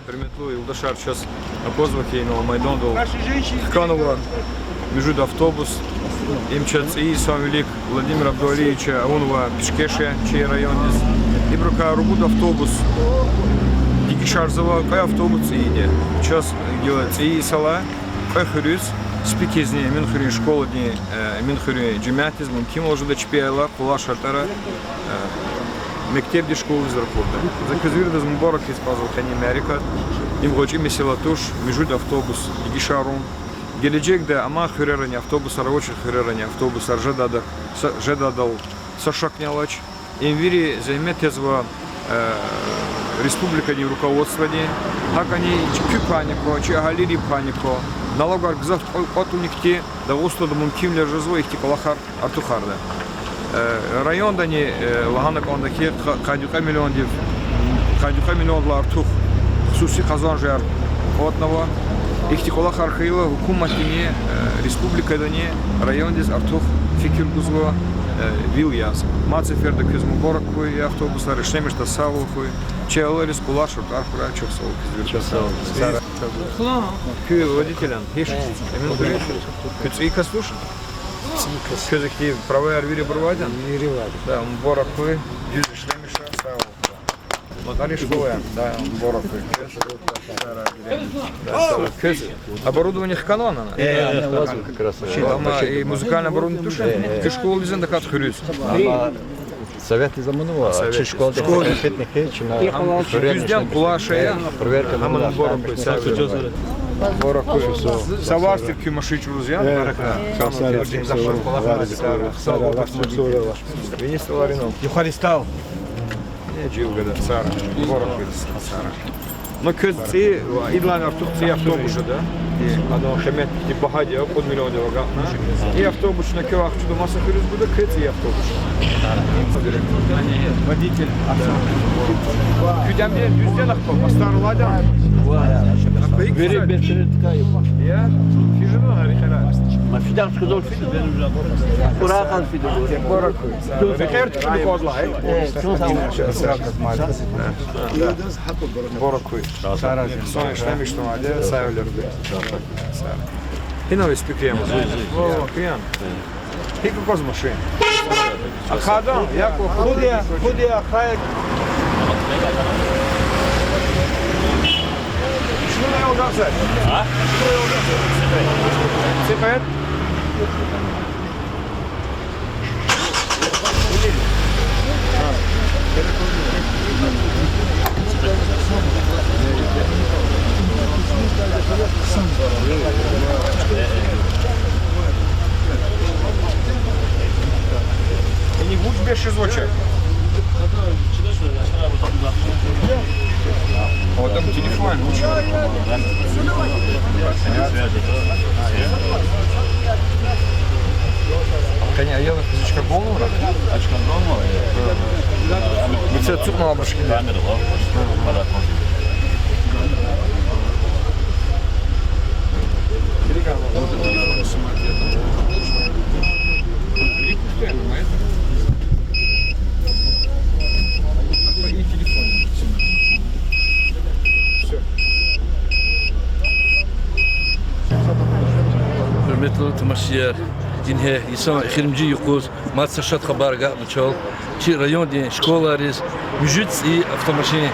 Приметлу Илдашар сейчас на Позвахейного Майдону Хканова бежит автобус. Имчат и сам велик Владимира Абдуалиевича Аунова Пешкеше, чей район здесь. И брака рубут автобус. Дикишарзова, кай автобус иде. Сейчас делается и сала, кай хрюс, спикизни, минхрюн школа дни, минхрюн джемятизм, ким уже дочпела, кула шартара. Мектеп школы зарплаты. Заказывали из Мубарак из Пазалхани Америка. Им хочет месила туш, между автобус, Дигишарун. Геледжек да ама хырерани автобус, рабочих хырерани автобус, жедадал сашакнялач. Им вири займет язва республика не руководство не. Так они чипи панико, чагалири панико. Налогар гзав от у них те, да усто да мумким лежа зво их тикалахар артухарда. Район дани лаганак он дахе кадюка миллион лартух хусуси казан жар отного ихтикола хархила хукуматине республика дани район дис артух фикир гузго вильяс мацеферда кызмуборак кой автобуса решемеш да саву кой челерис кулаш архура чосол кизверчасал күй водителян хиш эмин дури кыцыйка слушай Кызыки правая арвири бұрваден? Да, он боракы, жүз ішлемеші, сау. Нотари школы, да, он боракы. Кыз, оборудование канона? Как раз. И музыкальное оборудование туши? Ты школу лизен да как хрюс? Совет из Аманова, чи школа фитники, чи на Юздян кулашая, проверка на боракы. Боракы. Савастер кюмашич рузян, барака. Винистал Аринов. Юхаристал. Не джилгада, цара. Боракы, цара. Но кызцы, идлан артукцы автобусы, да? Ано хемет ки багади, под миллион дорога. И автобус на кёах чудо масса хрюс буде кыцы автобус. Водитель. Küdem düzden akbol, bastar uladan. Beri ben Ya, fijin var harikala. Ma fidan сказал fidan ben уже. Kurakan fidan. Boraku. Reher tükünü kodla. Boraku. Son işlemiş normalde sayılırdı. Hina ve spikriємо. О, киян. Хіко коз машин. А хадан, як Худи ахая. Şunu ne olacak sen? Ha? Şunu ne olacak sen? Sepet. И не будь без шизочек. Вот там телефон лучше. Коня, я физичка голова. Açıkan olma. Bir şey tutma abrışkı. Hürmetli temaşiyer, dinhe insan xirmci yukuz, matsashat xabarga mıçal, çi rayon din şkolariz, müjüt i avtomaşini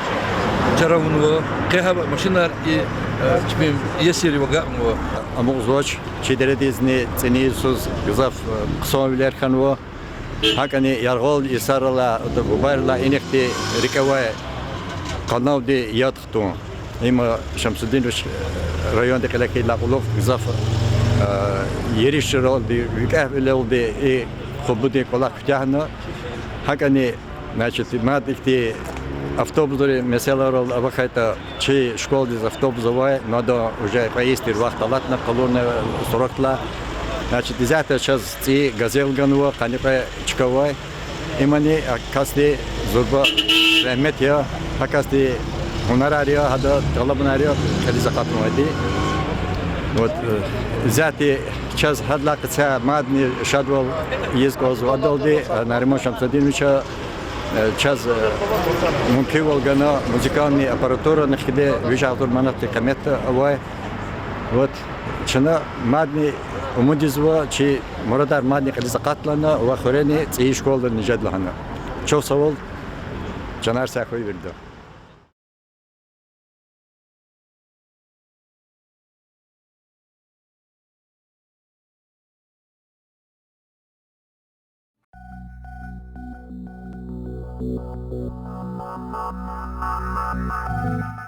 çaravunwa, qehab maşinlar i çpim yeseri vaga mı? Ama uzvaç, çedere dizni cenizsiz güzaf kısavler kanwa. Hakani yargol isarla otobarla inekti rikavay kanal de yatktu. Ima Şamsuddin rayonda kalaki la uluf güzaf yerişrol de vikahvel de khubudi kolak ftahna. Hakani значит madikti автобусы mesela авахайта чи школ из автобусовая надо уже поесть вахталат на колонна сорокла. Значит, из этого сейчас ти газел ганва, канипа чковой. Имани касти зурба рахмет я, касти гонорария, хада талабнария, кади закатну ади. Вот зати сейчас хадлак ца мадни шадвал есть гоз вадалди, Наримон Шамсудиновича час ممكن والجنا موسيقاني أباراتورا نخدي ويجعلوا المناطق كمتة أواي вот شنا مادني ومدزوا شيء مرادر مادني قد زقاتلنا وآخرين تعيش شغل النجاد لهنا شو سوال جنار ساخوي برده Thank you.